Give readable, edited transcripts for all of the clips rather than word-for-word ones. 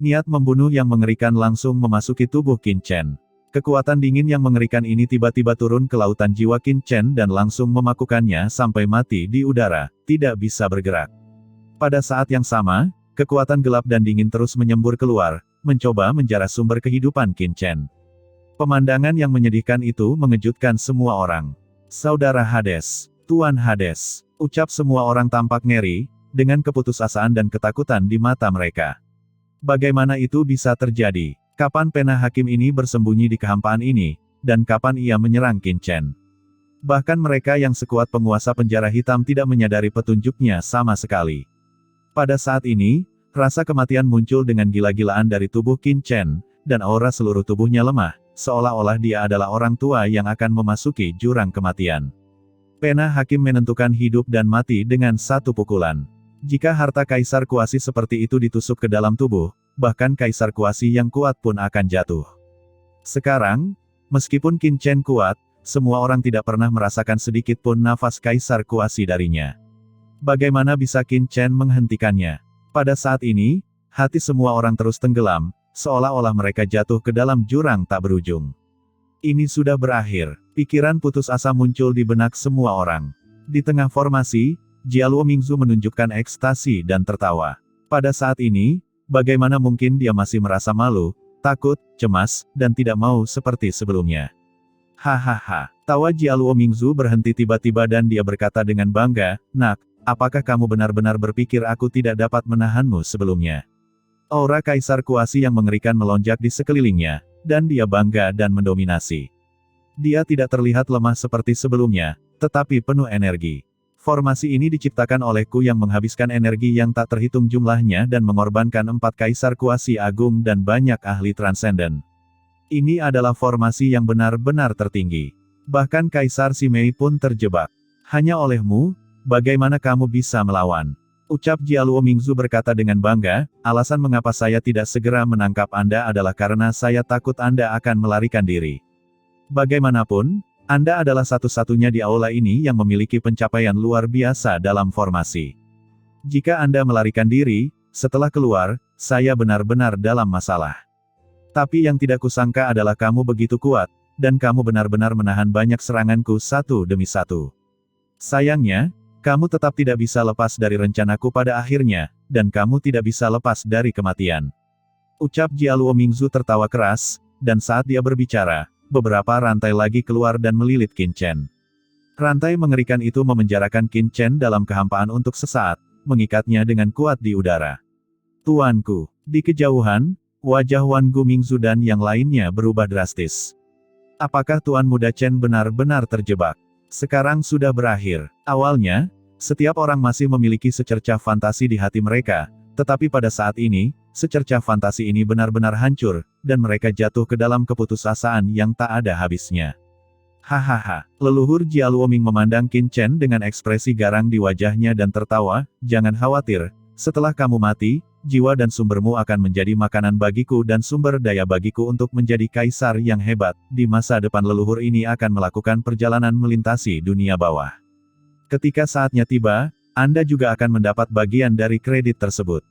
Niat membunuh yang mengerikan langsung memasuki tubuh Qin Chen. Kekuatan dingin yang mengerikan ini tiba-tiba turun ke lautan jiwa Qin Chen dan langsung memakukannya sampai mati di udara, tidak bisa bergerak. Pada saat yang sama, kekuatan gelap dan dingin terus menyembur keluar, mencoba menjarah sumber kehidupan Qin Chen. Pemandangan yang menyedihkan itu mengejutkan semua orang. Saudara Hades, Tuan Hades, ucap semua orang tampak ngeri, dengan keputusasaan dan ketakutan di mata mereka. Bagaimana itu bisa terjadi? Kapan pena hakim ini bersembunyi di kehampaan ini, dan kapan ia menyerang Qin Chen? Bahkan mereka yang sekuat penguasa penjara hitam tidak menyadari petunjuknya sama sekali. Pada saat ini, rasa kematian muncul dengan gila-gilaan dari tubuh Qin Chen, dan aura seluruh tubuhnya lemah, seolah-olah dia adalah orang tua yang akan memasuki jurang kematian. Pena hakim menentukan hidup dan mati dengan satu pukulan. Jika harta Kaisar Kuasi seperti itu ditusuk ke dalam tubuh, bahkan Kaisar Kuasi yang kuat pun akan jatuh. Sekarang, meskipun Qin Chen kuat, semua orang tidak pernah merasakan sedikit pun nafas Kaisar Kuasi darinya. Bagaimana bisa Qin Chen menghentikannya? Pada saat ini, hati semua orang terus tenggelam, seolah-olah mereka jatuh ke dalam jurang tak berujung. Ini sudah berakhir. Pikiran putus asa muncul di benak semua orang. Di tengah formasi, Jialuo Mingzu menunjukkan ekstasi dan tertawa. Pada saat ini, bagaimana mungkin dia masih merasa malu, takut, cemas, dan tidak mau seperti sebelumnya. Hahaha. Tawa Jialuo Mingzu berhenti tiba-tiba dan dia berkata dengan bangga, "Nak, apakah kamu benar-benar berpikir aku tidak dapat menahanmu sebelumnya?" Aura Kaisar Kuasi yang mengerikan melonjak di sekelilingnya, dan dia bangga dan mendominasi. Dia tidak terlihat lemah seperti sebelumnya, tetapi penuh energi. Formasi ini diciptakan olehku yang menghabiskan energi yang tak terhitung jumlahnya dan mengorbankan 4 Kaisar Kuasi Agung dan banyak ahli transenden. Ini adalah formasi yang benar-benar tertinggi. Bahkan Kaisar Simei pun terjebak. Hanya olehmu, bagaimana kamu bisa melawan? Ucap Jialuo Mingzu berkata dengan bangga, alasan mengapa saya tidak segera menangkap Anda adalah karena saya takut Anda akan melarikan diri. Bagaimanapun, Anda adalah satu-satunya di aula ini yang memiliki pencapaian luar biasa dalam formasi. Jika Anda melarikan diri, setelah keluar, saya benar-benar dalam masalah. Tapi yang tidak kusangka adalah kamu begitu kuat, dan kamu benar-benar menahan banyak seranganku satu demi satu. Sayangnya, kamu tetap tidak bisa lepas dari rencanaku pada akhirnya, dan kamu tidak bisa lepas dari kematian. Ucap Jialuo Mingzu tertawa keras, dan saat dia berbicara, beberapa rantai lagi keluar dan melilit Qin Chen. Rantai mengerikan itu memenjarakan Qin Chen dalam kehampaan untuk sesaat, mengikatnya dengan kuat di udara. Tuanku, di kejauhan, wajah Wan Gu Mingzu dan yang lainnya berubah drastis. Apakah Tuan Muda Chen benar-benar terjebak? Sekarang sudah berakhir. Awalnya, setiap orang masih memiliki secercah fantasi di hati mereka, tetapi pada saat ini, secercah fantasi ini benar-benar hancur, dan mereka jatuh ke dalam keputusasaan yang tak ada habisnya. Hahaha, leluhur Jialuo Ming memandang Qin Chen dengan ekspresi garang di wajahnya dan tertawa, jangan khawatir, setelah kamu mati, jiwa dan sumbermu akan menjadi makanan bagiku dan sumber daya bagiku untuk menjadi kaisar yang hebat, di masa depan leluhur ini akan melakukan perjalanan melintasi dunia bawah. Ketika saatnya tiba, Anda juga akan mendapat bagian dari kredit tersebut.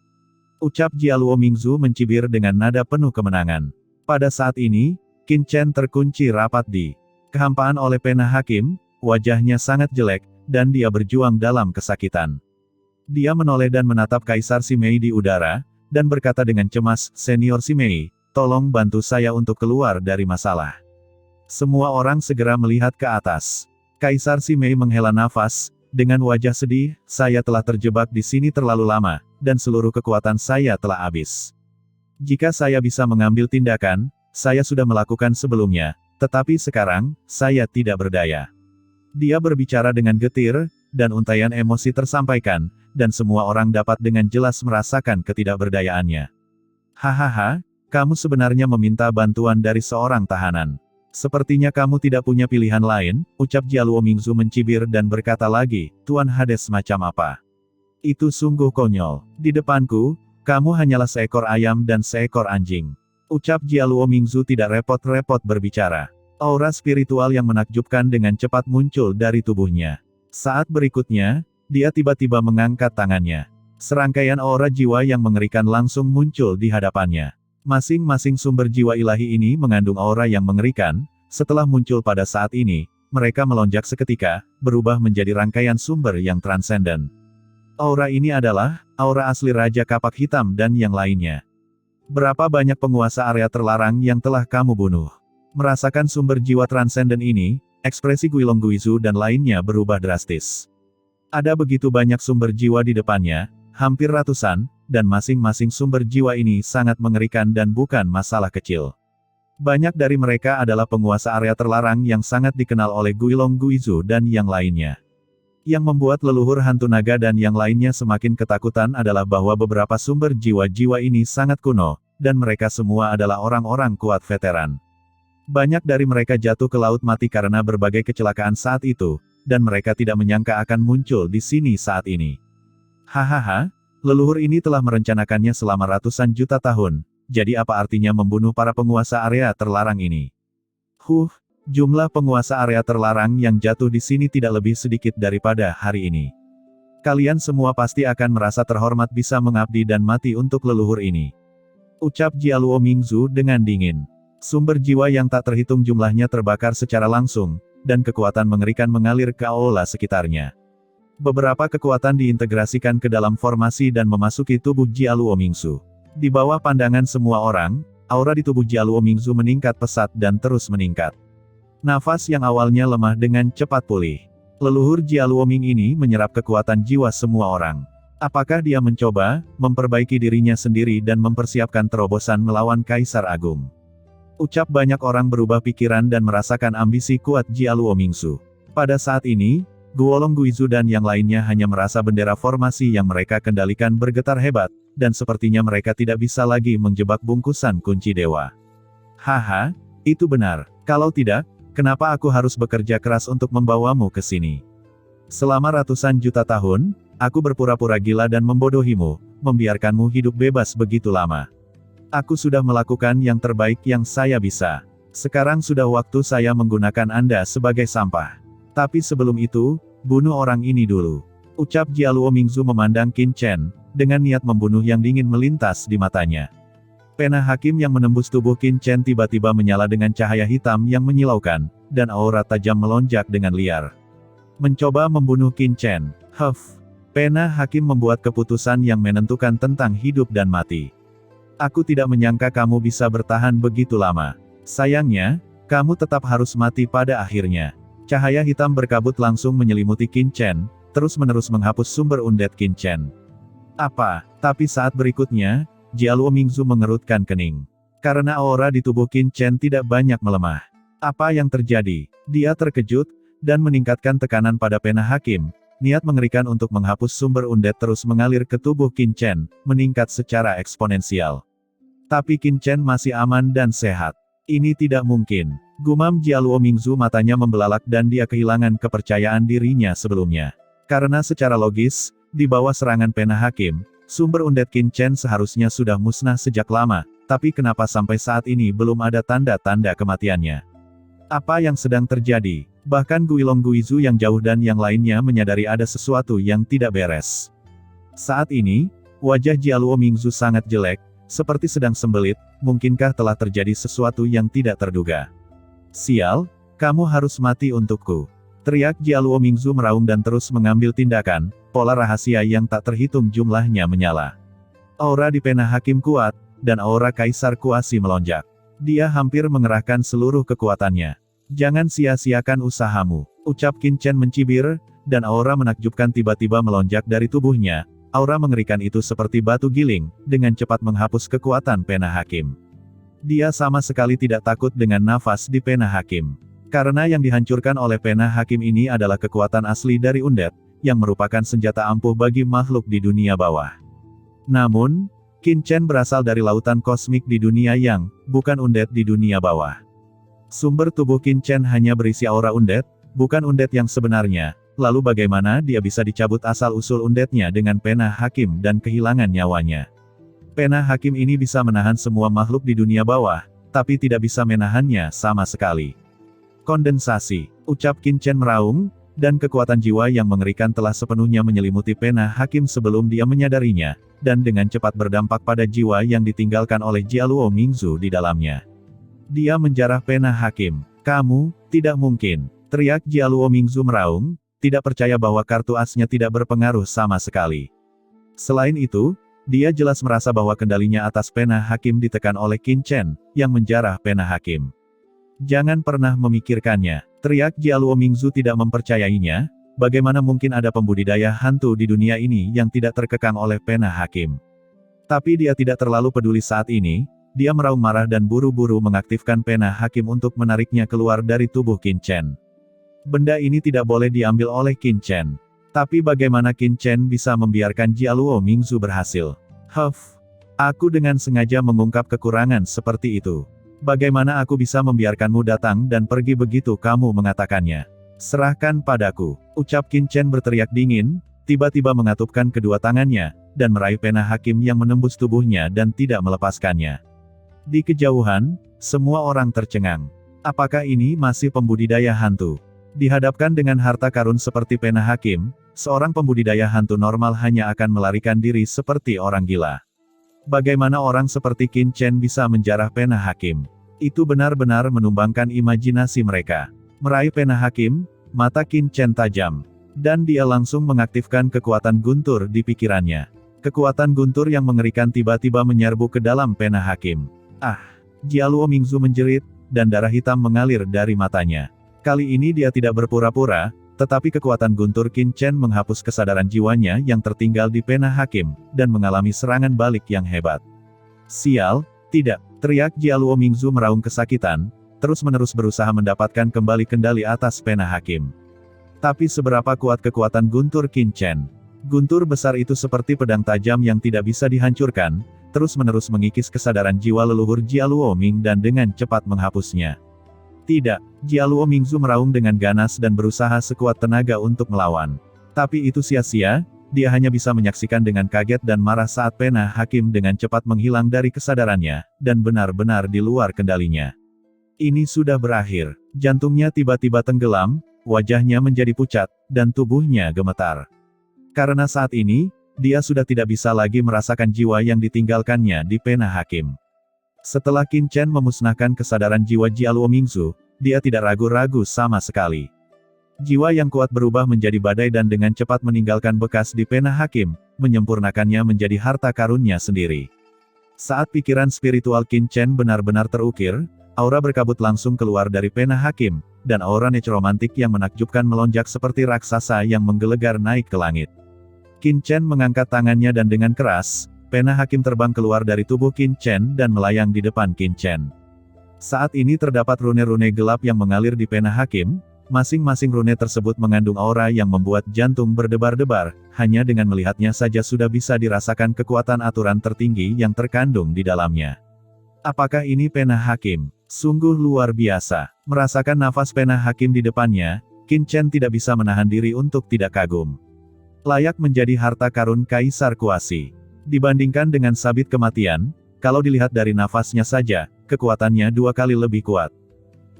Ucap Jialuo Mingzu mencibir dengan nada penuh kemenangan. Pada saat ini, Qin Chen terkunci rapat di kehampaan oleh pena hakim, wajahnya sangat jelek, dan dia berjuang dalam kesakitan. Dia menoleh dan menatap Kaisar Simei di udara, dan berkata dengan cemas, Senior Simei, tolong bantu saya untuk keluar dari masalah. Semua orang segera melihat ke atas. Kaisar Simei menghela nafas, dengan wajah sedih, saya telah terjebak di sini terlalu lama, dan seluruh kekuatan saya telah habis. Jika saya bisa mengambil tindakan, saya sudah melakukan sebelumnya, tetapi sekarang, saya tidak berdaya. Dia berbicara dengan getir, dan untaian emosi tersampaikan, dan semua orang dapat dengan jelas merasakan ketidakberdayaannya. Hahaha, kamu sebenarnya meminta bantuan dari seorang tahanan. Sepertinya kamu tidak punya pilihan lain, ucap Jialuo Mingzu mencibir dan berkata lagi, Tuan Hades macam apa? Itu sungguh konyol. Di depanku, kamu hanyalah seekor ayam dan seekor anjing. Ucap Jialuo Mingzu tidak repot-repot berbicara. Aura spiritual yang menakjubkan dengan cepat muncul dari tubuhnya. Saat berikutnya, dia tiba-tiba mengangkat tangannya. Serangkaian aura jiwa yang mengerikan langsung muncul di hadapannya. Masing-masing sumber jiwa ilahi ini mengandung aura yang mengerikan. Setelah muncul pada saat ini, mereka melonjak seketika, berubah menjadi rangkaian sumber yang transenden. Aura ini adalah aura asli Raja Kapak Hitam dan yang lainnya. Berapa banyak penguasa area terlarang yang telah kamu bunuh? Merasakan sumber jiwa transenden ini, ekspresi Guilong Guizu dan lainnya berubah drastis. Ada begitu banyak sumber jiwa di depannya, hampir ratusan, dan masing-masing sumber jiwa ini sangat mengerikan dan bukan masalah kecil. Banyak dari mereka adalah penguasa area terlarang yang sangat dikenal oleh Guilong Guizu dan yang lainnya. Yang membuat leluhur hantu naga dan yang lainnya semakin ketakutan adalah bahwa beberapa sumber jiwa-jiwa ini sangat kuno, dan mereka semua adalah orang-orang kuat veteran. Banyak dari mereka jatuh ke laut mati karena berbagai kecelakaan saat itu, dan mereka tidak menyangka akan muncul di sini saat ini. Hahaha, leluhur ini telah merencanakannya selama ratusan juta tahun, jadi apa artinya membunuh para penguasa area terlarang ini? Jumlah penguasa area terlarang yang jatuh di sini tidak lebih sedikit daripada hari ini. Kalian semua pasti akan merasa terhormat bisa mengabdi dan mati untuk leluhur ini. Ucap Jialuo Mingzu dengan dingin. Sumber jiwa yang tak terhitung jumlahnya terbakar secara langsung, dan kekuatan mengerikan mengalir ke aula sekitarnya. Beberapa kekuatan diintegrasikan ke dalam formasi dan memasuki tubuh Jialuo Mingzu. Di bawah pandangan semua orang, aura di tubuh Jialuo Mingzu meningkat pesat dan terus meningkat. Nafas yang awalnya lemah dengan cepat pulih. Leluhur Jialuo Ming ini menyerap kekuatan jiwa semua orang. Apakah dia mencoba memperbaiki dirinya sendiri dan mempersiapkan terobosan melawan Kaisar Agung? Ucap banyak orang berubah pikiran dan merasakan ambisi kuat Jialuo Mingzu. Pada saat ini, Guolong Guizu dan yang lainnya hanya merasa bendera formasi yang mereka kendalikan bergetar hebat, dan sepertinya mereka tidak bisa lagi menjebak bungkusan kunci dewa. Haha, itu benar. Kalau tidak, kenapa aku harus bekerja keras untuk membawamu ke sini? Selama ratusan juta tahun, aku berpura-pura gila dan membodohimu, membiarkanmu hidup bebas begitu lama. Aku sudah melakukan yang terbaik yang saya bisa. Sekarang sudah waktu saya menggunakan Anda sebagai sampah. Tapi sebelum itu, bunuh orang ini dulu. Ucap Jialuo Mingzu memandang Qin Chen, dengan niat membunuh yang dingin melintas di matanya. Pena hakim yang menembus tubuh Qin Chen tiba-tiba menyala dengan cahaya hitam yang menyilaukan, dan aura tajam melonjak dengan liar. Mencoba membunuh Qin Chen. Pena hakim membuat keputusan yang menentukan tentang hidup dan mati. Aku tidak menyangka kamu bisa bertahan begitu lama. Sayangnya, kamu tetap harus mati pada akhirnya. Cahaya hitam berkabut langsung menyelimuti Qin Chen, terus-menerus menghapus sumber undead Qin Chen. Tapi saat berikutnya, Jialuo Mingzu mengerutkan kening. Karena aura di tubuh Qin Chen tidak banyak melemah. Apa yang terjadi? Dia terkejut, dan meningkatkan tekanan pada pena hakim. Niat mengerikan untuk menghapus sumber undead terus mengalir ke tubuh Qin Chen, meningkat secara eksponensial. Tapi Qin Chen masih aman dan sehat. Ini tidak mungkin. Gumam Jialuo Mingzu, matanya membelalak dan dia kehilangan kepercayaan dirinya sebelumnya. Karena secara logis, di bawah serangan pena hakim, sumber undead Qin Chen seharusnya sudah musnah sejak lama, tapi kenapa sampai saat ini belum ada tanda-tanda kematiannya? Apa yang sedang terjadi? Bahkan Guilong Guizu yang jauh dan yang lainnya menyadari ada sesuatu yang tidak beres. Saat ini, wajah Jialuo Mingzu sangat jelek, seperti sedang sembelit, mungkinkah telah terjadi sesuatu yang tidak terduga? Sial, kamu harus mati untukku. Teriak Jialuo Mingzu meraung dan terus mengambil tindakan, pola rahasia yang tak terhitung jumlahnya menyala. Aura di pena hakim kuat, dan aura Kaisar Kuasi melonjak. Dia hampir mengerahkan seluruh kekuatannya. Jangan sia-siakan usahamu, ucap Qin Chen mencibir, dan aura menakjubkan tiba-tiba melonjak dari tubuhnya. Aura mengerikan itu seperti batu giling, dengan cepat menghapus kekuatan pena hakim. Dia sama sekali tidak takut dengan nafas di pena hakim. Karena yang dihancurkan oleh pena hakim ini adalah kekuatan asli dari undead, yang merupakan senjata ampuh bagi makhluk di dunia bawah. Namun, Qin Chen berasal dari lautan kosmik di dunia yang, bukan undead di dunia bawah. Sumber tubuh Qin Chen hanya berisi aura undead, bukan undead yang sebenarnya, lalu bagaimana dia bisa dicabut asal-usul undeadnya dengan pena hakim dan kehilangan nyawanya? Pena hakim ini bisa menahan semua makhluk di dunia bawah, tapi tidak bisa menahannya sama sekali. Kondensasi, ucap Qin Chen meraung, Dan kekuatan jiwa yang mengerikan telah sepenuhnya menyelimuti pena hakim sebelum dia menyadarinya, dan dengan cepat berdampak pada jiwa yang ditinggalkan oleh Jialuo Mingzu di dalamnya. Dia menjarah pena hakim. Kamu, tidak mungkin, teriak Jialuo Mingzu meraung, tidak percaya bahwa kartu asnya tidak berpengaruh sama sekali. Selain itu, dia jelas merasa bahwa kendalinya atas pena hakim ditekan oleh Qin Chen, yang menjarah pena hakim. Jangan pernah memikirkannya, teriak Jialuo Mingzu tidak mempercayainya, bagaimana mungkin ada pembudidaya hantu di dunia ini yang tidak terkekang oleh pena hakim. Tapi dia tidak terlalu peduli saat ini, dia meraung marah dan buru-buru mengaktifkan pena hakim untuk menariknya keluar dari tubuh Qin Chen. Benda ini tidak boleh diambil oleh Qin Chen. Tapi bagaimana Qin Chen bisa membiarkan Jialuo Mingzu berhasil? Aku dengan sengaja mengungkap kekurangan seperti itu. Bagaimana aku bisa membiarkanmu datang dan pergi begitu kamu mengatakannya? Serahkan padaku, ucap Qin Chen berteriak dingin, tiba-tiba mengatupkan kedua tangannya, dan meraih pena hakim yang menembus tubuhnya dan tidak melepaskannya. Di kejauhan, semua orang tercengang. Apakah ini masih pembudidaya hantu? Dihadapkan dengan harta karun seperti pena hakim, seorang pembudidaya hantu normal hanya akan melarikan diri seperti orang gila. Bagaimana orang seperti Qin Chen bisa menjarah pena hakim? Itu benar-benar menumbangkan imajinasi mereka. Meraih pena hakim, mata Qin Chen tajam. Dan dia langsung mengaktifkan kekuatan guntur di pikirannya. Kekuatan guntur yang mengerikan tiba-tiba menyerbu ke dalam pena hakim. Jialuo Mingzu menjerit, dan darah hitam mengalir dari matanya. Kali ini dia tidak berpura-pura, tetapi kekuatan guntur Qin Chen menghapus kesadaran jiwanya yang tertinggal di pena hakim, dan mengalami serangan balik yang hebat. Sial, tidak, teriak Jialuo Mingzu meraung kesakitan, terus-menerus berusaha mendapatkan kembali kendali atas pena hakim. Tapi seberapa kuat kekuatan guntur Qin Chen? Guntur besar itu seperti pedang tajam yang tidak bisa dihancurkan, terus-menerus mengikis kesadaran jiwa leluhur Jialuo Ming dan dengan cepat menghapusnya. Tidak, Jialuo Mingzu meraung dengan ganas dan berusaha sekuat tenaga untuk melawan. Tapi itu sia-sia, dia hanya bisa menyaksikan dengan kaget dan marah saat pena hakim dengan cepat menghilang dari kesadarannya, dan benar-benar di luar kendalinya. Ini sudah berakhir, jantungnya tiba-tiba tenggelam, wajahnya menjadi pucat, dan tubuhnya gemetar. Karena saat ini, dia sudah tidak bisa lagi merasakan jiwa yang ditinggalkannya di pena hakim. Setelah Qin Chen memusnahkan kesadaran jiwa Jialuo Mingzu, dia tidak ragu-ragu sama sekali. Jiwa yang kuat berubah menjadi badai dan dengan cepat meninggalkan bekas di pena hakim, menyempurnakannya menjadi harta karunnya sendiri. Saat pikiran spiritual Qin Chen benar-benar terukir, aura berkabut langsung keluar dari pena hakim, dan aura necromantik yang menakjubkan melonjak seperti raksasa yang menggelegar naik ke langit. Qin Chen mengangkat tangannya dan dengan keras, pena hakim terbang keluar dari tubuh Qin Chen dan melayang di depan Qin Chen. Saat ini terdapat rune-rune gelap yang mengalir di pena hakim, masing-masing rune tersebut mengandung aura yang membuat jantung berdebar-debar, hanya dengan melihatnya saja sudah bisa dirasakan kekuatan aturan tertinggi yang terkandung di dalamnya. Apakah ini pena hakim? Sungguh luar biasa. Merasakan nafas pena hakim di depannya, Qin Chen tidak bisa menahan diri untuk tidak kagum. Layak menjadi harta karun Kaisar Kuasi. Dibandingkan dengan sabit kematian, kalau dilihat dari nafasnya saja, kekuatannya 2 kali lebih kuat.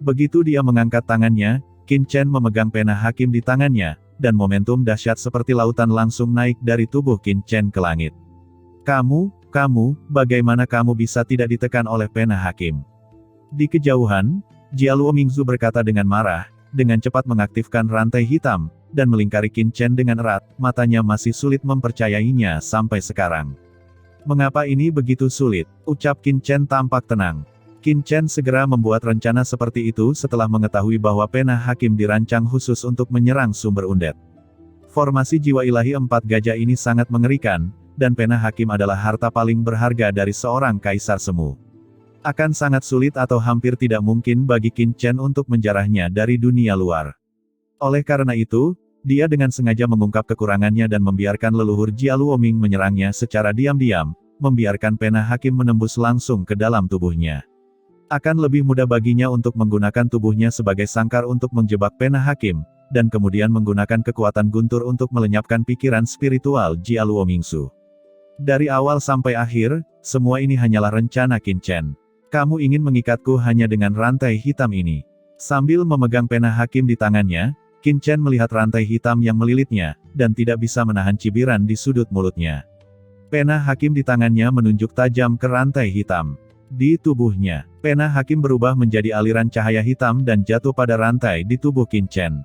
Begitu dia mengangkat tangannya, Qin Chen memegang pena hakim di tangannya, dan momentum dahsyat seperti lautan langsung naik dari tubuh Qin Chen ke langit. Kamu, bagaimana kamu bisa tidak ditekan oleh pena hakim? Di kejauhan, Jialuo Mingzu berkata dengan marah, dengan cepat mengaktifkan rantai hitam, dan melingkari Qin Chen dengan erat, matanya masih sulit mempercayainya sampai sekarang. Mengapa ini begitu sulit? Ucap Qin Chen tampak tenang. Qin Chen segera membuat rencana seperti itu setelah mengetahui bahwa pena hakim dirancang khusus untuk menyerang sumber undead. Formasi jiwa ilahi 4 gajah ini sangat mengerikan, dan pena hakim adalah harta paling berharga dari seorang kaisar semu. Akan sangat sulit atau hampir tidak mungkin bagi Qin Chen untuk menjarahnya dari dunia luar. Oleh karena itu, dia dengan sengaja mengungkap kekurangannya dan membiarkan leluhur Jialuo Ming menyerangnya secara diam-diam, membiarkan pena hakim menembus langsung ke dalam tubuhnya. Akan lebih mudah baginya untuk menggunakan tubuhnya sebagai sangkar untuk menjebak pena hakim, dan kemudian menggunakan kekuatan guntur untuk melenyapkan pikiran spiritual Jialuo Mingzu. Dari awal sampai akhir, semua ini hanyalah rencana Qin Chen. Kamu ingin mengikatku hanya dengan rantai hitam ini. Sambil memegang pena hakim di tangannya, Qin Chen melihat rantai hitam yang melilitnya, dan tidak bisa menahan cibiran di sudut mulutnya. Pena hakim di tangannya menunjuk tajam ke rantai hitam. Di tubuhnya, pena hakim berubah menjadi aliran cahaya hitam dan jatuh pada rantai di tubuh Qin Chen.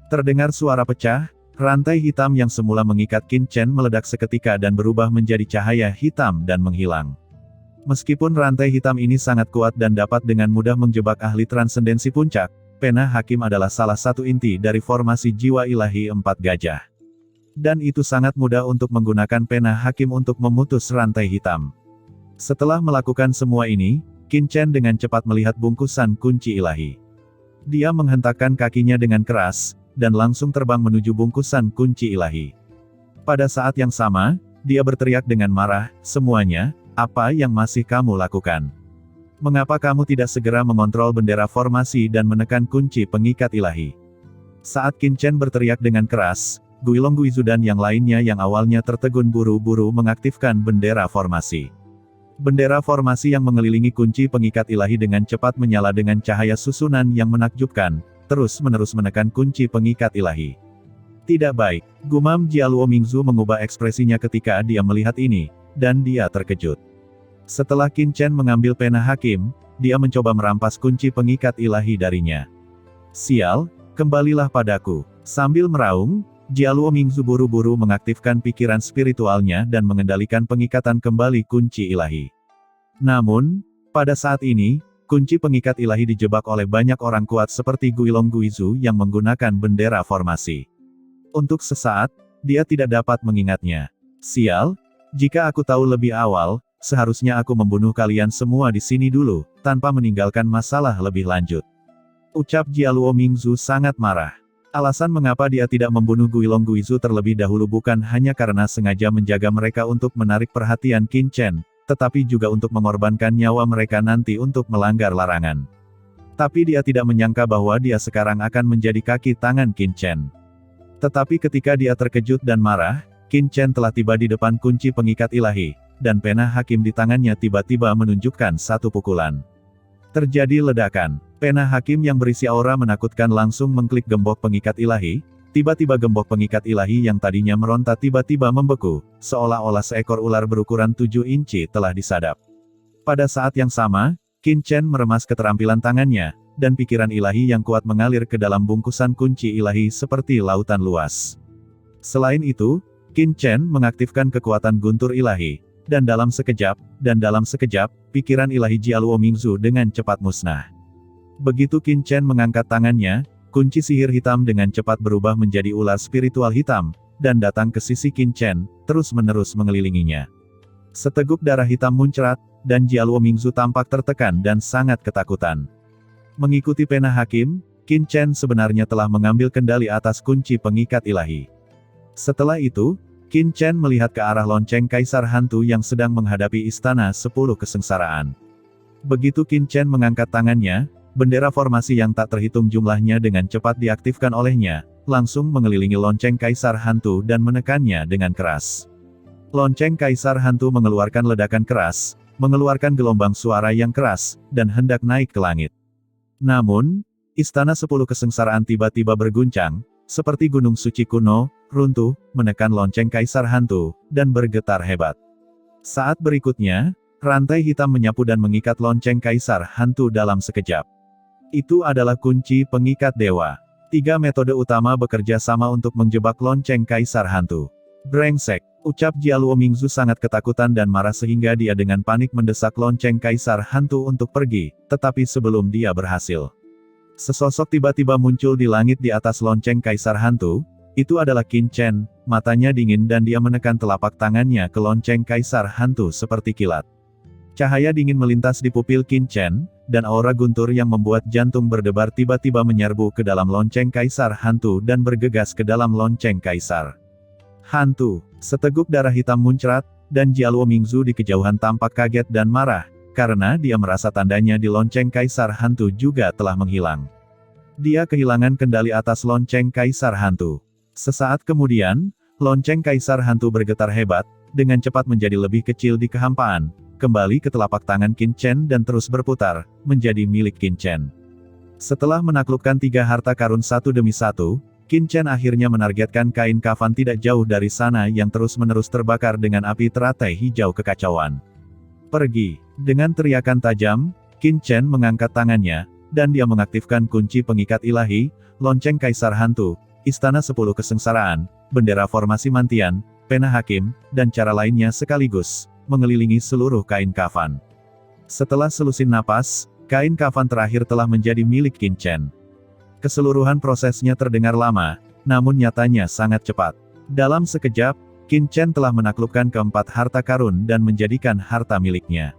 Terdengar suara pecah, rantai hitam yang semula mengikat Qin Chen meledak seketika dan berubah menjadi cahaya hitam dan menghilang. Meskipun rantai hitam ini sangat kuat dan dapat dengan mudah menjebak ahli transendensi puncak, pena hakim adalah salah satu inti dari formasi jiwa ilahi 4 gajah. Dan itu sangat mudah untuk menggunakan pena hakim untuk memutus rantai hitam. Setelah melakukan semua ini, Qin Chen dengan cepat melihat bungkusan kunci ilahi. Dia menghentakkan kakinya dengan keras, dan langsung terbang menuju bungkusan kunci ilahi. Pada saat yang sama, dia berteriak dengan marah, "Semuanya, apa yang masih kamu lakukan? Mengapa kamu tidak segera mengontrol bendera formasi dan menekan kunci pengikat ilahi?" Saat Qin Chen berteriak dengan keras, Guilong Guizu dan yang lainnya yang awalnya tertegun buru-buru mengaktifkan bendera formasi. Bendera formasi yang mengelilingi kunci pengikat ilahi dengan cepat menyala dengan cahaya susunan yang menakjubkan, terus-menerus menekan kunci pengikat ilahi. Tidak baik, gumam Jialuo Mingzu mengubah ekspresinya ketika dia melihat ini, dan dia terkejut. Setelah Qin Chen mengambil pena hakim, dia mencoba merampas kunci pengikat ilahi darinya. "Sial, kembalilah padaku." Sambil meraung, Jialuo Mingzu buru-buru mengaktifkan pikiran spiritualnya dan mengendalikan pengikatan kembali kunci ilahi. Namun, pada saat ini, kunci pengikat ilahi dijebak oleh banyak orang kuat seperti Guilong Guizu yang menggunakan bendera formasi. Untuk sesaat, dia tidak dapat mengingatnya. "Sial, jika aku tahu lebih awal, seharusnya aku membunuh kalian semua di sini dulu, tanpa meninggalkan masalah lebih lanjut." Ucap Jialuo Mingzu sangat marah. Alasan mengapa dia tidak membunuh Guilong Guizu terlebih dahulu bukan hanya karena sengaja menjaga mereka untuk menarik perhatian Qin Chen, tetapi juga untuk mengorbankan nyawa mereka nanti untuk melanggar larangan. Tapi dia tidak menyangka bahwa dia sekarang akan menjadi kaki tangan Qin Chen. Tetapi ketika dia terkejut dan marah, Qin Chen telah tiba di depan kunci pengikat ilahi, dan pena hakim di tangannya tiba-tiba menunjukkan satu pukulan. Terjadi ledakan. Pena hakim yang berisi aura menakutkan langsung mengklik gembok pengikat ilahi. Tiba-tiba gembok pengikat ilahi yang tadinya meronta tiba-tiba membeku, seolah-olah seekor ular berukuran 7 inci telah disadap. Pada saat yang sama, Qin Chen meremas keterampilan tangannya, dan pikiran ilahi yang kuat mengalir ke dalam bungkusan kunci ilahi seperti lautan luas. Selain itu, Qin Chen mengaktifkan kekuatan guntur ilahi, dan dalam sekejap, pikiran ilahi Jialuo Mingzu dengan cepat musnah. Begitu Qin Chen mengangkat tangannya, kunci sihir hitam dengan cepat berubah menjadi ular spiritual hitam, dan datang ke sisi Qin Chen, terus-menerus mengelilinginya. Seteguk darah hitam muncrat, dan Jialuo Mingzu tampak tertekan dan sangat ketakutan. Mengikuti pena hakim, Qin Chen sebenarnya telah mengambil kendali atas kunci pengikat ilahi. Setelah itu, Qin Chen melihat ke arah lonceng Kaisar Hantu yang sedang menghadapi Istana 10 Kesengsaraan. Begitu Qin Chen mengangkat tangannya, bendera formasi yang tak terhitung jumlahnya dengan cepat diaktifkan olehnya, langsung mengelilingi lonceng Kaisar Hantu dan menekannya dengan keras. Lonceng Kaisar Hantu mengeluarkan ledakan keras, mengeluarkan gelombang suara yang keras, dan hendak naik ke langit. Namun, Istana 10 Kesengsaraan tiba-tiba berguncang, seperti gunung suci kuno, runtuh, menekan lonceng Kaisar Hantu, dan bergetar hebat. Saat berikutnya, rantai hitam menyapu dan mengikat lonceng Kaisar Hantu dalam sekejap. Itu adalah kunci pengikat dewa. 3 metode utama bekerja sama untuk menjebak lonceng Kaisar Hantu. "Brengsek," ucap Jialuo Mingzu sangat ketakutan dan marah sehingga dia dengan panik mendesak lonceng Kaisar Hantu untuk pergi, tetapi sebelum dia berhasil, sesosok tiba-tiba muncul di langit di atas lonceng Kaisar Hantu. Itu adalah Qin Chen, matanya dingin dan dia menekan telapak tangannya ke lonceng Kaisar Hantu seperti kilat. Cahaya dingin melintas di pupil Qin Chen, dan aura guntur yang membuat jantung berdebar tiba-tiba menyerbu ke dalam lonceng Kaisar Hantu dan bergegas ke dalam lonceng Kaisar Hantu. Seteguk darah hitam muncrat, dan Jialuo Mingzu di kejauhan tampak kaget dan marah, karena dia merasa tandanya di lonceng Kaisar Hantu juga telah menghilang. Dia kehilangan kendali atas lonceng Kaisar Hantu. Sesaat kemudian, lonceng Kaisar Hantu bergetar hebat, dengan cepat menjadi lebih kecil di kehampaan, kembali ke telapak tangan Qin Chen dan terus berputar, menjadi milik Qin Chen. Setelah menaklukkan 3 harta karun satu demi satu, Qin Chen akhirnya menargetkan kain kafan tidak jauh dari sana yang terus-menerus terbakar dengan api teratai hijau kekacauan. Pergi! Dengan teriakan tajam, Qin Chen mengangkat tangannya, dan dia mengaktifkan kunci pengikat ilahi, lonceng kaisar hantu, istana 10 kesengsaraan, bendera formasi mantian, pena hakim, dan cara lainnya sekaligus, mengelilingi seluruh kain kafan. Setelah selusin napas, kain kafan terakhir telah menjadi milik Qin Chen. Keseluruhan prosesnya terdengar lama, namun nyatanya sangat cepat. Dalam sekejap, Qin Chen telah menaklukkan keempat harta karun dan menjadikan harta miliknya.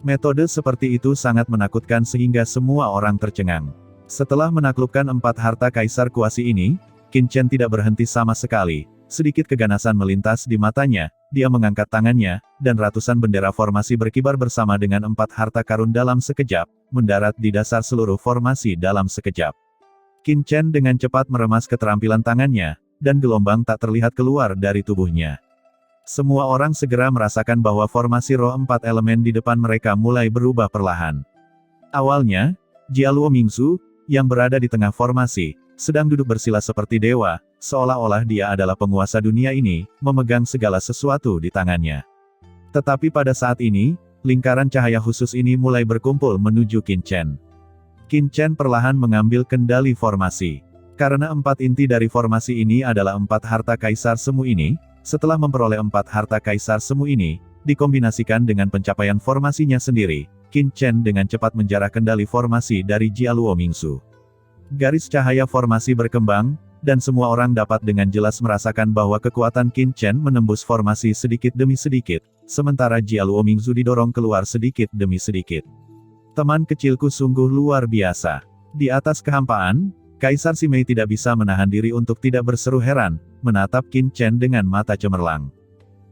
Metode seperti itu sangat menakutkan sehingga semua orang tercengang. Setelah menaklukkan 4 harta kaisar kuasi ini, Qin Chen tidak berhenti sama sekali. Sedikit keganasan melintas di matanya, dia mengangkat tangannya, dan ratusan bendera formasi berkibar bersama dengan 4 harta karun dalam sekejap, mendarat di dasar seluruh formasi dalam sekejap. Qin Chen dengan cepat meremas keterampilan tangannya, dan gelombang tak terlihat keluar dari tubuhnya. Semua orang segera merasakan bahwa formasi roh 4 elemen di depan mereka mulai berubah perlahan. Awalnya, Jialuo Mingzu, yang berada di tengah formasi, sedang duduk bersila seperti dewa, seolah-olah dia adalah penguasa dunia ini, memegang segala sesuatu di tangannya. Tetapi pada saat ini, lingkaran cahaya khusus ini mulai berkumpul menuju Qin Chen. Qin Chen perlahan mengambil kendali formasi. Karena 4 inti dari formasi ini adalah 4 harta kaisar semu ini, setelah memperoleh 4 harta kaisar semu ini, dikombinasikan dengan pencapaian formasinya sendiri, Qin Chen dengan cepat menjarah kendali formasi dari Jialuo Mingzu. Garis cahaya formasi berkembang, dan semua orang dapat dengan jelas merasakan bahwa kekuatan Qin Chen menembus formasi sedikit demi sedikit, sementara Jialuo Mingzu didorong keluar sedikit demi sedikit. Teman kecilku sungguh luar biasa. Di atas kehampaan, Kaisar Simei tidak bisa menahan diri untuk tidak berseru heran, menatap Qin Chen dengan mata cemerlang.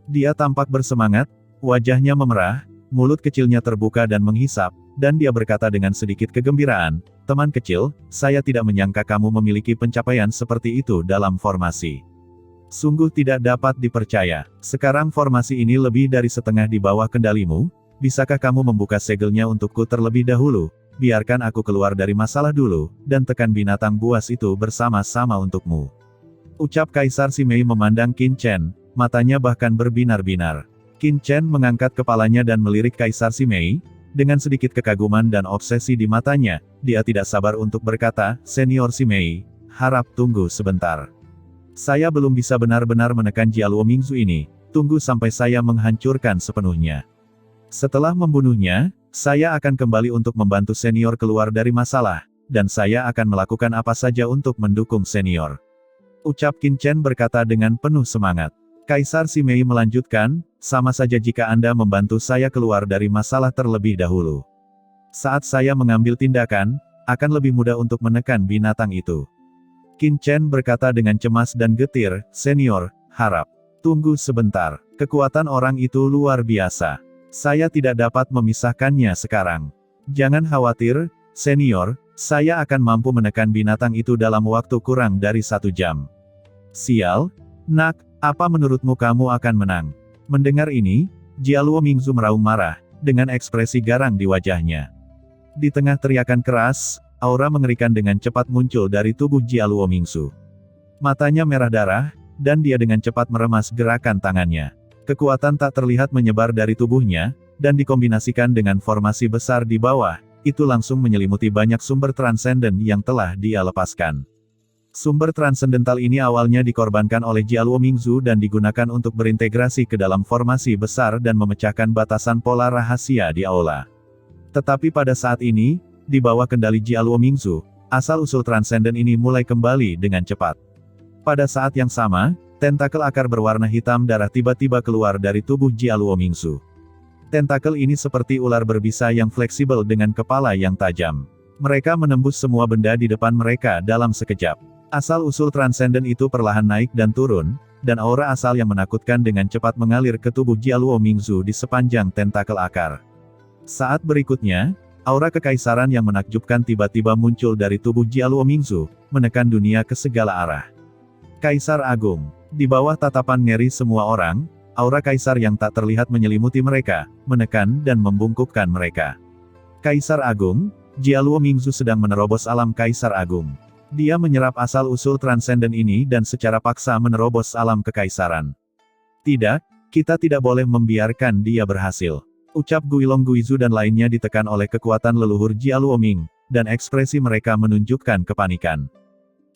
Dia tampak bersemangat, wajahnya memerah, mulut kecilnya terbuka dan menghisap, dan dia berkata dengan sedikit kegembiraan, "Teman kecil, saya tidak menyangka kamu memiliki pencapaian seperti itu dalam formasi. Sungguh tidak dapat dipercaya. Sekarang formasi ini lebih dari setengah di bawah kendalimu. Bisakah kamu membuka segelnya untukku terlebih dahulu? Biarkan aku keluar dari masalah dulu, dan tekan binatang buas itu bersama-sama untukmu." Ucap Kaisar Simei memandang Qin Chen, matanya bahkan berbinar-binar. Qin Chen mengangkat kepalanya dan melirik Kaisar Simei, dengan sedikit kekaguman dan obsesi di matanya, dia tidak sabar untuk berkata, "Senior Simei, harap tunggu sebentar. Saya belum bisa benar-benar menekan Jialuo Mingzu ini, tunggu sampai saya menghancurkan sepenuhnya. Setelah membunuhnya, saya akan kembali untuk membantu senior keluar dari masalah, dan saya akan melakukan apa saja untuk mendukung senior." Ucap Qin Chen berkata dengan penuh semangat. Kaisar Simei melanjutkan, "Sama saja jika Anda membantu saya keluar dari masalah terlebih dahulu. Saat saya mengambil tindakan, akan lebih mudah untuk menekan binatang itu." Qin Chen berkata dengan cemas dan getir, "Senior, harap tunggu sebentar. Kekuatan orang itu luar biasa. Saya tidak dapat memisahkannya sekarang. Jangan khawatir, senior, saya akan mampu menekan binatang itu dalam waktu kurang dari 1 jam. Sial, nak, apa menurutmu kamu akan menang?" Mendengar ini, Jialuo Mingzu meraung marah, dengan ekspresi garang di wajahnya. Di tengah teriakan keras, aura mengerikan dengan cepat muncul dari tubuh Jialuo Mingzu. Matanya merah darah, dan dia dengan cepat meremas gerakan tangannya. Kekuatan tak terlihat menyebar dari tubuhnya, dan dikombinasikan dengan formasi besar di bawah, itu langsung menyelimuti banyak sumber transenden yang telah dia lepaskan. Sumber transendental ini awalnya dikorbankan oleh Jialuo Mingzu dan digunakan untuk berintegrasi ke dalam formasi besar dan memecahkan batasan pola rahasia di aula. Tetapi pada saat ini, di bawah kendali Jialuo Mingzu, asal-usul transenden ini mulai kembali dengan cepat. Pada saat yang sama, tentakel akar berwarna hitam darah tiba-tiba keluar dari tubuh Jialuo Mingzu. Tentakel ini seperti ular berbisa yang fleksibel dengan kepala yang tajam. Mereka menembus semua benda di depan mereka dalam sekejap. Asal-usul transenden itu perlahan naik dan turun, dan aura asal yang menakutkan dengan cepat mengalir ke tubuh Jialuo Mingzu di sepanjang tentakel akar. Saat berikutnya, aura kekaisaran yang menakjubkan tiba-tiba muncul dari tubuh Jialuo Mingzu, menekan dunia ke segala arah. Kaisar Agung. Di bawah tatapan ngeri semua orang, aura kaisar yang tak terlihat menyelimuti mereka, menekan dan membungkukkan mereka. Kaisar Agung, Jialuo Mingzu sedang menerobos alam Kaisar Agung. Dia menyerap asal-usul transenden ini dan secara paksa menerobos alam kekaisaran. Tidak, kita tidak boleh membiarkan dia berhasil. Ucap Guilong Guizu dan lainnya ditekan oleh kekuatan leluhur Jia Luoming, dan ekspresi mereka menunjukkan kepanikan.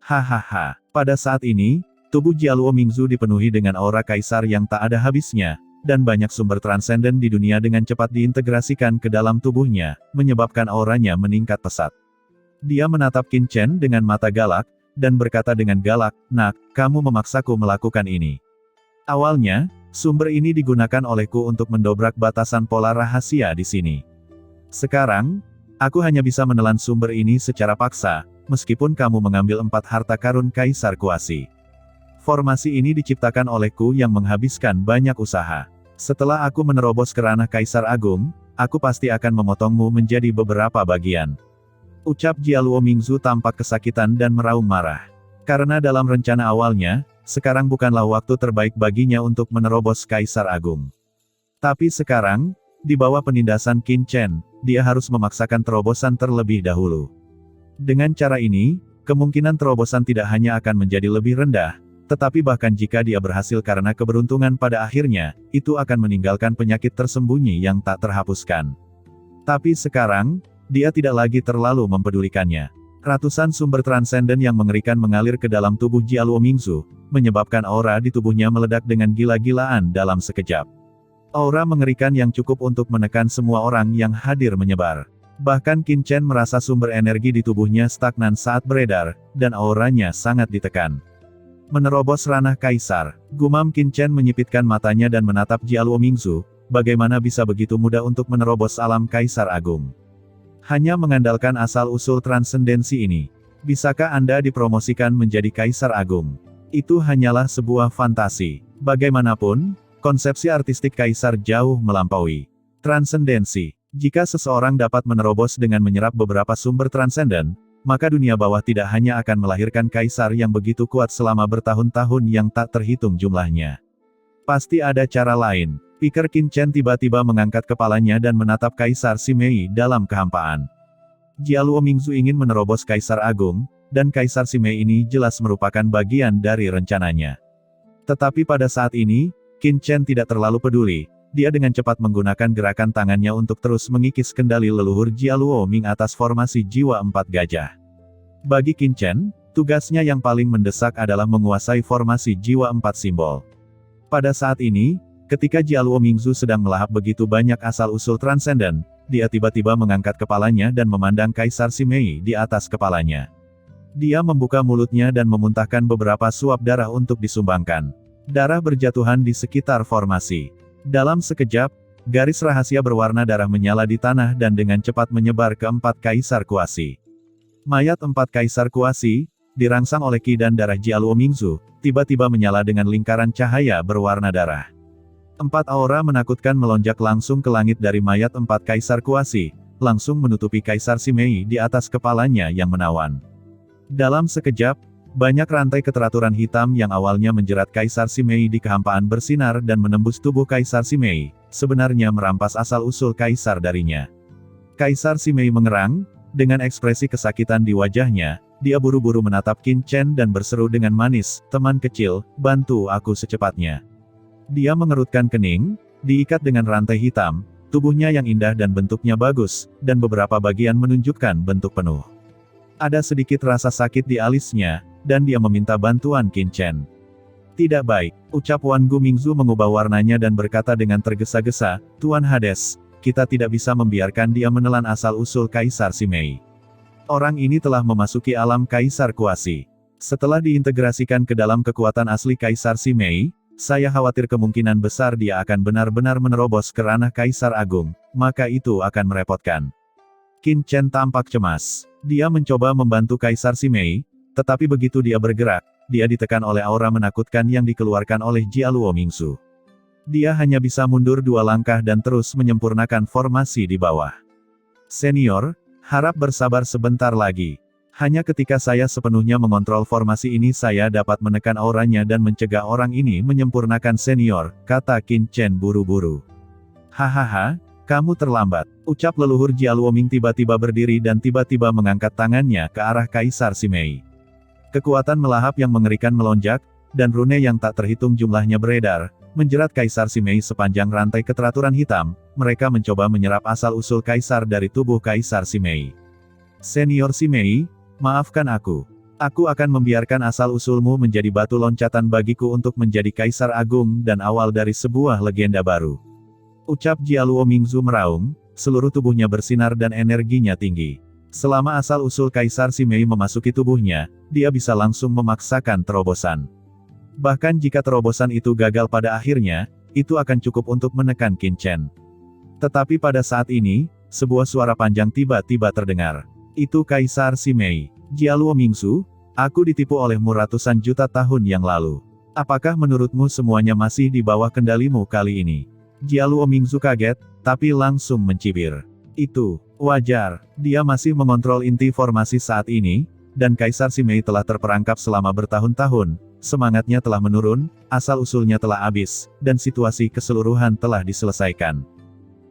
Hahaha, pada saat ini, tubuh Jia Luomingzu dipenuhi dengan aura kaisar yang tak ada habisnya, dan banyak sumber transenden di dunia dengan cepat diintegrasikan ke dalam tubuhnya, menyebabkan auranya meningkat pesat. Dia menatap Qin Chen dengan mata galak, dan berkata dengan galak, "Nak, kamu memaksaku melakukan ini. Awalnya, sumber ini digunakan olehku untuk mendobrak batasan pola rahasia di sini. Sekarang, aku hanya bisa menelan sumber ini secara paksa, meskipun kamu mengambil 4 harta karun Kaisar Kuasi. Formasi ini diciptakan olehku yang menghabiskan banyak usaha. Setelah aku menerobos ke ranah Kaisar Agung, aku pasti akan memotongmu menjadi beberapa bagian." Ucap Jia Luomingzu tampak kesakitan dan meraung marah. Karena dalam rencana awalnya, sekarang bukanlah waktu terbaik baginya untuk menerobos Kaisar Agung. Tapi sekarang, di bawah penindasan Qin Chen, dia harus memaksakan terobosan terlebih dahulu. Dengan cara ini, kemungkinan terobosan tidak hanya akan menjadi lebih rendah, tetapi bahkan jika dia berhasil karena keberuntungan pada akhirnya, itu akan meninggalkan penyakit tersembunyi yang tak terhapuskan. Tapi sekarang, dia tidak lagi terlalu mempedulikannya. Ratusan sumber transenden yang mengerikan mengalir ke dalam tubuh Jia Luomingzu, menyebabkan aura di tubuhnya meledak dengan gila-gilaan dalam sekejap. Aura mengerikan yang cukup untuk menekan semua orang yang hadir menyebar. Bahkan Qin Chen merasa sumber energi di tubuhnya stagnan saat beredar, dan auranya sangat ditekan. Menerobos ranah Kaisar, gumam Qin Chen menyipitkan matanya dan menatap Jia Luomingzu, bagaimana bisa begitu mudah untuk menerobos alam Kaisar Agung. Hanya mengandalkan asal-usul transendensi ini. Bisakah Anda dipromosikan menjadi Kaisar Agung? Itu hanyalah sebuah fantasi. Bagaimanapun, konsepsi artistik Kaisar jauh melampaui transendensi. Jika seseorang dapat menerobos dengan menyerap beberapa sumber transenden, maka dunia bawah tidak hanya akan melahirkan Kaisar yang begitu kuat selama bertahun-tahun yang tak terhitung jumlahnya. Pasti ada cara lain. Pikir Qin Chen tiba-tiba mengangkat kepalanya dan menatap Kaisar Simei dalam kehampaan. Jia Luomingzu ingin menerobos Kaisar Agung, dan Kaisar Simei ini jelas merupakan bagian dari rencananya. Tetapi pada saat ini, Qin Chen tidak terlalu peduli, dia dengan cepat menggunakan gerakan tangannya untuk terus mengikis kendali leluhur Jia Luoming atas formasi jiwa 4 gajah. Bagi Qin Chen, tugasnya yang paling mendesak adalah menguasai formasi jiwa 4 simbol. Pada saat ini, ketika Jia Luomingzu sedang melahap begitu banyak asal-usul transenden, dia tiba-tiba mengangkat kepalanya dan memandang Kaisar Simei di atas kepalanya. Dia membuka mulutnya dan memuntahkan beberapa suap darah untuk disumbangkan. Darah berjatuhan di sekitar formasi. Dalam sekejap, garis rahasia berwarna darah menyala di tanah dan dengan cepat menyebar ke 4 Kaisar Kuasi. Mayat 4 Kaisar Kuasi, dirangsang oleh Qi dan darah Jia Luomingzu, tiba-tiba menyala dengan lingkaran cahaya berwarna darah. 4 aura menakutkan melonjak langsung ke langit dari mayat 4 Kaisar Kuasi, langsung menutupi Kaisar Simei di atas kepalanya yang menawan. Dalam sekejap, banyak rantai keteraturan hitam yang awalnya menjerat Kaisar Simei di kehampaan bersinar dan menembus tubuh Kaisar Simei, sebenarnya merampas asal-usul Kaisar darinya. Kaisar Simei mengerang, dengan ekspresi kesakitan di wajahnya, dia buru-buru menatap Qin Chen dan berseru dengan manis, "Teman kecil, bantu aku secepatnya." Dia mengerutkan kening, diikat dengan rantai hitam, tubuhnya yang indah dan bentuknya bagus, dan beberapa bagian menunjukkan bentuk penuh. Ada sedikit rasa sakit di alisnya, dan dia meminta bantuan Qin Chen. "Tidak baik," ucap Wan Gumingzu mengubah warnanya dan berkata dengan tergesa-gesa, "Tuan Hades, kita tidak bisa membiarkan dia menelan asal-usul Kaisar Simei. Orang ini telah memasuki alam Kaisar Kuasi. Setelah diintegrasikan ke dalam kekuatan asli Kaisar Simei, saya khawatir kemungkinan besar dia akan benar-benar menerobos ke ranah Kaisar Agung, maka itu akan merepotkan." Qin Chen tampak cemas. Dia mencoba membantu Kaisar Simei, tetapi begitu dia bergerak, dia ditekan oleh aura menakutkan yang dikeluarkan oleh Jia Luomingzu. Dia hanya bisa mundur 2 langkah dan terus menyempurnakan formasi di bawah. "Senior, harap bersabar sebentar lagi. Hanya ketika saya sepenuhnya mengontrol formasi ini saya dapat menekan auranya dan mencegah orang ini menyempurnakan senior," kata Qin Chen buru-buru. "Hahaha, kamu terlambat," ucap leluhur Jia Luoming tiba-tiba berdiri dan tiba-tiba mengangkat tangannya ke arah Kaisar Simei. Kekuatan melahap yang mengerikan melonjak, dan rune yang tak terhitung jumlahnya beredar, menjerat Kaisar Simei sepanjang rantai keteraturan hitam. Mereka mencoba menyerap asal-usul Kaisar dari tubuh Kaisar Simei. Senior Simei, maafkan aku. Aku akan membiarkan asal-usulmu menjadi batu loncatan bagiku untuk menjadi Kaisar Agung dan awal dari sebuah legenda baru. Ucap Jialuo Mingzu meraung, seluruh tubuhnya bersinar dan energinya tinggi. Selama asal-usul Kaisar Simei memasuki tubuhnya, dia bisa langsung memaksakan terobosan. Bahkan jika terobosan itu gagal pada akhirnya, itu akan cukup untuk menekan Qin Chen. Tetapi pada saat ini, sebuah suara panjang tiba-tiba terdengar. Itu Kaisar Simei. Jialuo Mingzu, aku ditipu olehmu ratusan juta tahun yang lalu. Apakah menurutmu semuanya masih di bawah kendalimu kali ini? Jialuo Mingzu kaget, tapi langsung mencibir. Itu wajar, dia masih mengontrol inti formasi saat ini, dan Kaisar Simei telah terperangkap selama bertahun-tahun, semangatnya telah menurun, asal-usulnya telah habis, dan situasi keseluruhan telah diselesaikan.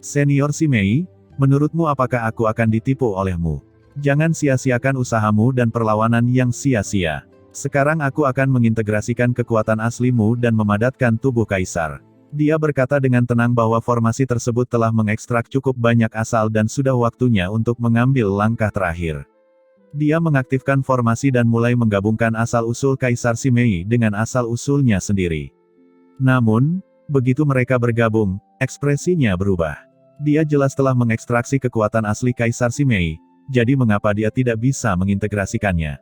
Senior Simei, menurutmu apakah aku akan ditipu olehmu? Jangan sia-siakan usahamu dan perlawanan yang sia-sia. Sekarang aku akan mengintegrasikan kekuatan aslimu dan memadatkan tubuh Kaisar. Dia berkata dengan tenang bahwa formasi tersebut telah mengekstrak cukup banyak asal dan sudah waktunya untuk mengambil langkah terakhir. Dia mengaktifkan formasi dan mulai menggabungkan asal-usul Kaisar Simei dengan asal-usulnya sendiri. Namun, begitu mereka bergabung, ekspresinya berubah. Dia jelas telah mengekstraksi kekuatan asli Kaisar Simei, jadi mengapa dia tidak bisa mengintegrasikannya?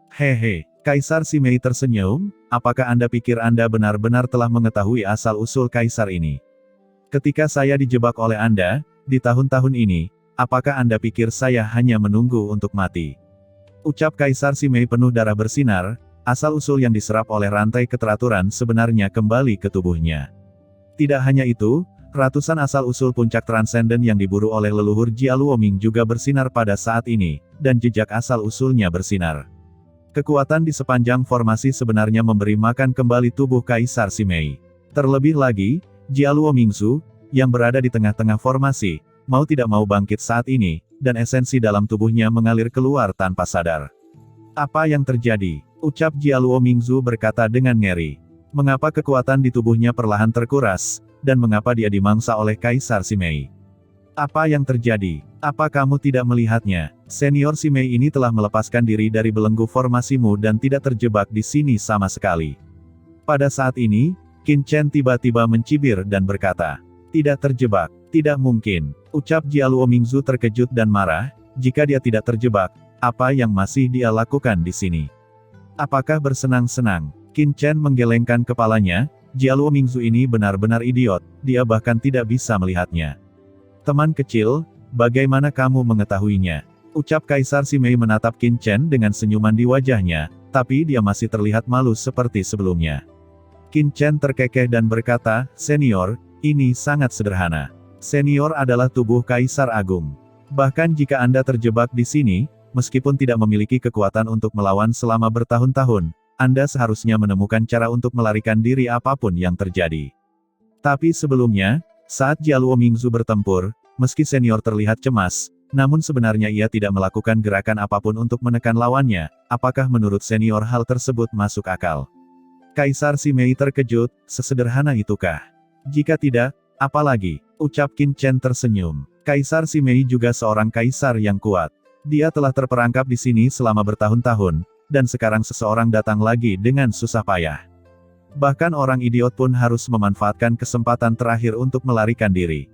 Hehe. Kaisar Simei tersenyum, apakah Anda pikir Anda benar-benar telah mengetahui asal-usul Kaisar ini? Ketika saya dijebak oleh Anda, di tahun-tahun ini, apakah Anda pikir saya hanya menunggu untuk mati? Ucap Kaisar Simei penuh darah bersinar, asal-usul yang diserap oleh rantai keteraturan sebenarnya kembali ke tubuhnya. Tidak hanya itu, ratusan asal-usul puncak transenden yang diburu oleh leluhur Jialuo Ming juga bersinar pada saat ini, dan jejak asal-usulnya bersinar. Kekuatan di sepanjang formasi sebenarnya memberi makan kembali tubuh Kaisar Simei. Terlebih lagi, Jialuo Mingzu, yang berada di tengah-tengah formasi, mau tidak mau bangkit saat ini, dan esensi dalam tubuhnya mengalir keluar tanpa sadar. Apa yang terjadi? Ucap Jialuo Mingzu berkata dengan ngeri. Mengapa kekuatan di tubuhnya perlahan terkuras, dan mengapa dia dimangsa oleh Kaisar Simei? Apa yang terjadi? Apa kamu tidak melihatnya? Senior Simei ini telah melepaskan diri dari belenggu formasimu dan tidak terjebak di sini sama sekali. Pada saat ini, Qin Chen tiba-tiba mencibir dan berkata, tidak terjebak, tidak mungkin. Ucap Jialuo Mingzu terkejut dan marah, jika dia tidak terjebak, apa yang masih dia lakukan di sini? Apakah bersenang-senang? Qin Chen menggelengkan kepalanya, Jialuo Mingzu ini benar-benar idiot, dia bahkan tidak bisa melihatnya. Teman kecil, bagaimana kamu mengetahuinya? Ucap Kaisar Simei menatap Qin Chen dengan senyuman di wajahnya, tapi dia masih terlihat malu seperti sebelumnya. Qin Chen terkekeh dan berkata, Senior, ini sangat sederhana. Senior adalah tubuh Kaisar Agung. Bahkan jika Anda terjebak di sini, meskipun tidak memiliki kekuatan untuk melawan selama bertahun-tahun, Anda seharusnya menemukan cara untuk melarikan diri apapun yang terjadi. Tapi sebelumnya, saat Jialuo Mingzu bertempur, meski senior terlihat cemas, namun sebenarnya ia tidak melakukan gerakan apapun untuk menekan lawannya. Apakah menurut senior hal tersebut masuk akal? Kaisar Simei terkejut, sesederhana itukah? Jika tidak, apalagi? Ucap Qin Chen tersenyum. Kaisar Simei juga seorang kaisar yang kuat. Dia telah terperangkap di sini selama bertahun-tahun, dan sekarang seseorang datang lagi dengan susah payah. Bahkan orang idiot pun harus memanfaatkan kesempatan terakhir untuk melarikan diri.